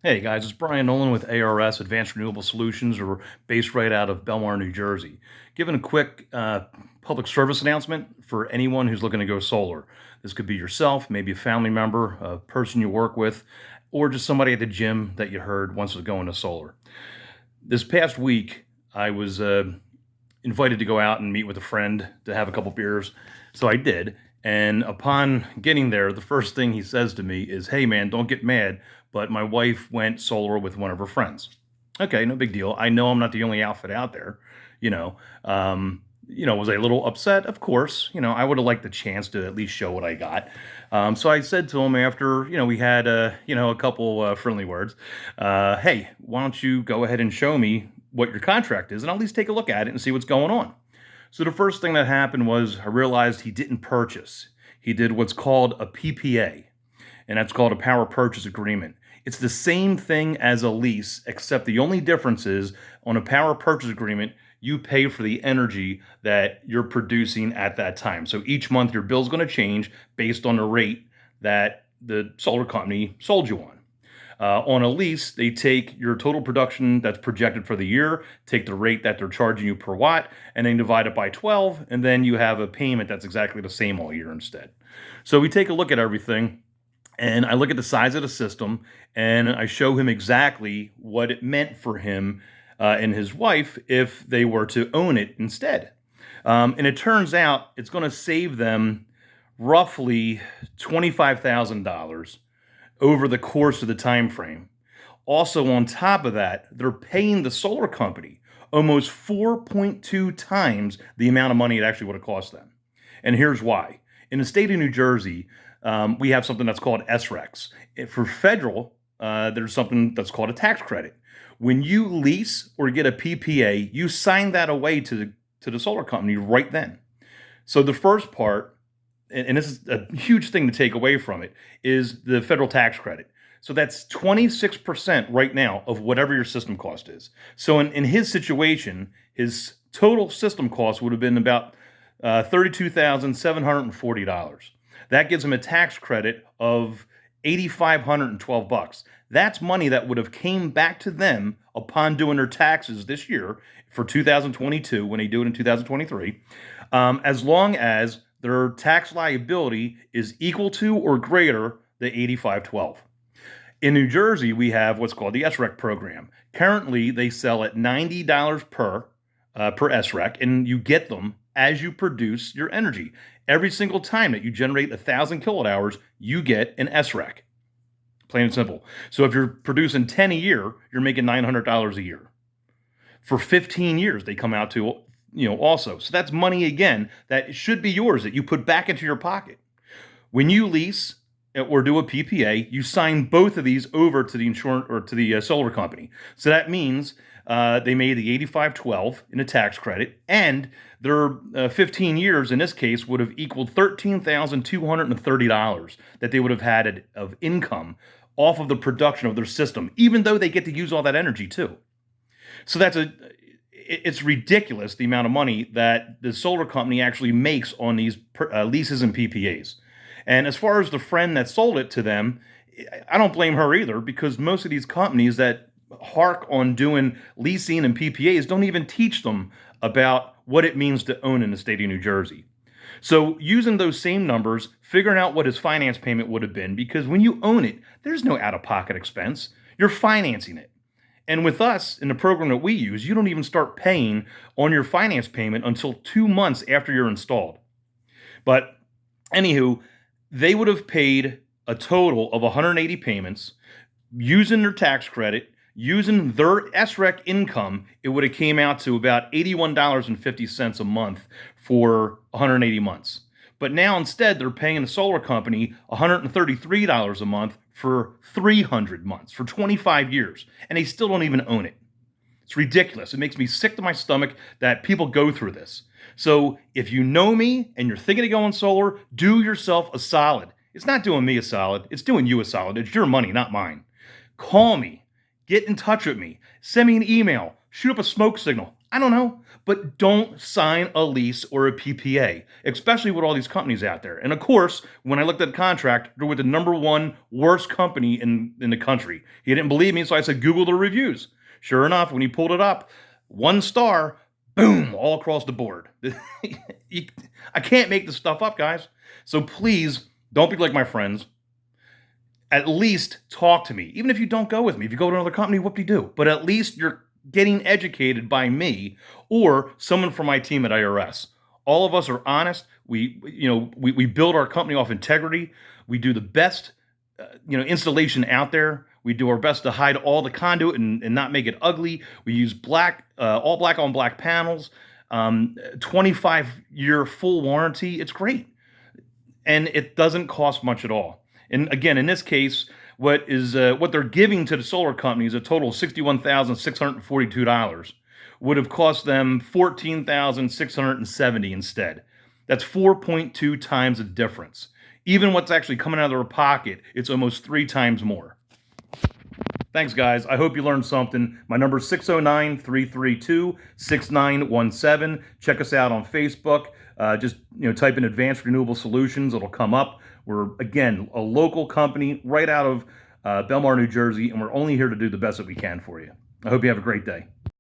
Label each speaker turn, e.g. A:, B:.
A: Hey guys, it's Brian Nolan with ARS Advanced Renewable Solutions. We're based right out of Belmar, New Jersey. Giving a quick public service announcement for anyone who's looking to go solar. This could be yourself, maybe a family member, a person you work with, or just somebody at the gym that you heard once was going to solar. This past week, I was invited to go out and meet with a friend to have a couple beers. So I did. And upon getting there, the first thing he says to me is, "Hey man, don't get mad, but my wife went solar with one of her friends." Okay, no big deal. I know I'm not the only outfit out there. You know, was I a little upset? Of course. I would have liked the chance to at least show what I got. So I said to him after, we had, a couple friendly words. Hey, why don't you go ahead and show me what your contract is, and I'll at least take a look at it and see what's going on. So the first thing that happened was I realized he didn't purchase. He did what's called a PPA, and that's called a power purchase agreement. It's the same thing as a lease, except the only difference is on a power purchase agreement, you pay for the energy that you're producing at that time. So each month your bill's going to change based on the rate that the solar company sold you on. On a lease, they take your total production that's projected for the year, take the rate that they're charging you per watt, and then divide it by 12, and then you have a payment that's exactly the same all year instead. So we take a look at everything, and I look at the size of the system, and I show him exactly what it meant for him and his wife if they were to own it instead. And it turns out it's going to save them roughly $25,000 over the course of the time frame. Also, on top of that, they're paying the solar company almost 4.2 times the amount of money it actually would have cost them. And here's why. In the state of New Jersey, we have something that's called Esreqs. For federal, there's something that's called a tax credit. When you lease or get a PPA, you sign that away to the solar company right then. So the first part, and this is a huge thing to take away from it, is the federal tax credit. So that's 26% right now of whatever your system cost is. So in his situation, his total system cost would have been about $32,740. That gives him a tax credit of $8,512. That's money that would have came back to them upon doing their taxes this year for 2022 when they do it in 2023, as long as their tax liability is equal to or greater than 8512. In New Jersey, we have what's called the Esreq Program. Currently, they sell at $90 per Esreq, and you get them as you produce your energy. Every single time that you generate 1,000 kilowatt hours, you get an Esreq. Plain and simple. So if you're producing 10 a year, you're making $900 a year. For 15 years, they come out to also. So that's money, again, that should be yours, that you put back into your pocket. When you lease or do a PPA, you sign both of these over to the insurance or to the solar company. So that means they made the 8512 in a tax credit, and their 15 years in this case would have equaled $13,230 that they would have had of income off of the production of their system, even though they get to use all that energy too. So it's ridiculous the amount of money that the solar company actually makes on these leases and PPAs. And as far as the friend that sold it to them, I don't blame her either, because most of these companies that hark on doing leasing and PPAs don't even teach them about what it means to own in the state of New Jersey. So using those same numbers, figuring out what his finance payment would have been, because when you own it, there's no out-of-pocket expense. You're financing it. And with us, in the program that we use, you don't even start paying on your finance payment until 2 months after you're installed. But anywho, they would have paid a total of 180 payments using their tax credit, using their SREC income. It would have came out to about $81.50 a month for 180 months. But now instead, they're paying the solar company $133 a month for 300 months, for 25 years, and they still don't even own it. It's ridiculous. It makes me sick to my stomach that people go through this. So if you know me and you're thinking of going solar, do yourself a solid. It's not doing me a solid. It's doing you a solid. It's your money, not mine. Call me. Get in touch with me. Send me an email. Shoot up a smoke signal. I don't know, but don't sign a lease or a PPA, especially with all these companies out there. And of course, when I looked at the contract, they're with the number one worst company in the country. He didn't believe me, so I said, Google the reviews. Sure enough, when he pulled it up, 1 star, boom, all across the board. I can't make this stuff up, guys. So please don't be like my friends. At least talk to me. Even if you don't go with me, if you go to another company, whoop-de-doo. But at least you're getting educated by me or someone from my team at IRS. All of us are honest. We build our company off integrity. We do the best, installation out there. We do our best to hide all the conduit and not make it ugly. We use all black on black panels, 25-year full warranty. It's great. And it doesn't cost much at all. And again, in this case, what they're giving to the solar companies, a total of $61,642, would have cost them $14,670 instead. That's 4.2 times the difference. Even what's actually coming out of their pocket, it's almost 3 times more. Thanks, guys. I hope you learned something. My number is 609-332-6917. Check us out on Facebook. Just type in Advanced Renewable Solutions. It'll come up. We're, again, a local company right out of Belmar, New Jersey, and we're only here to do the best that we can for you. I hope you have a great day.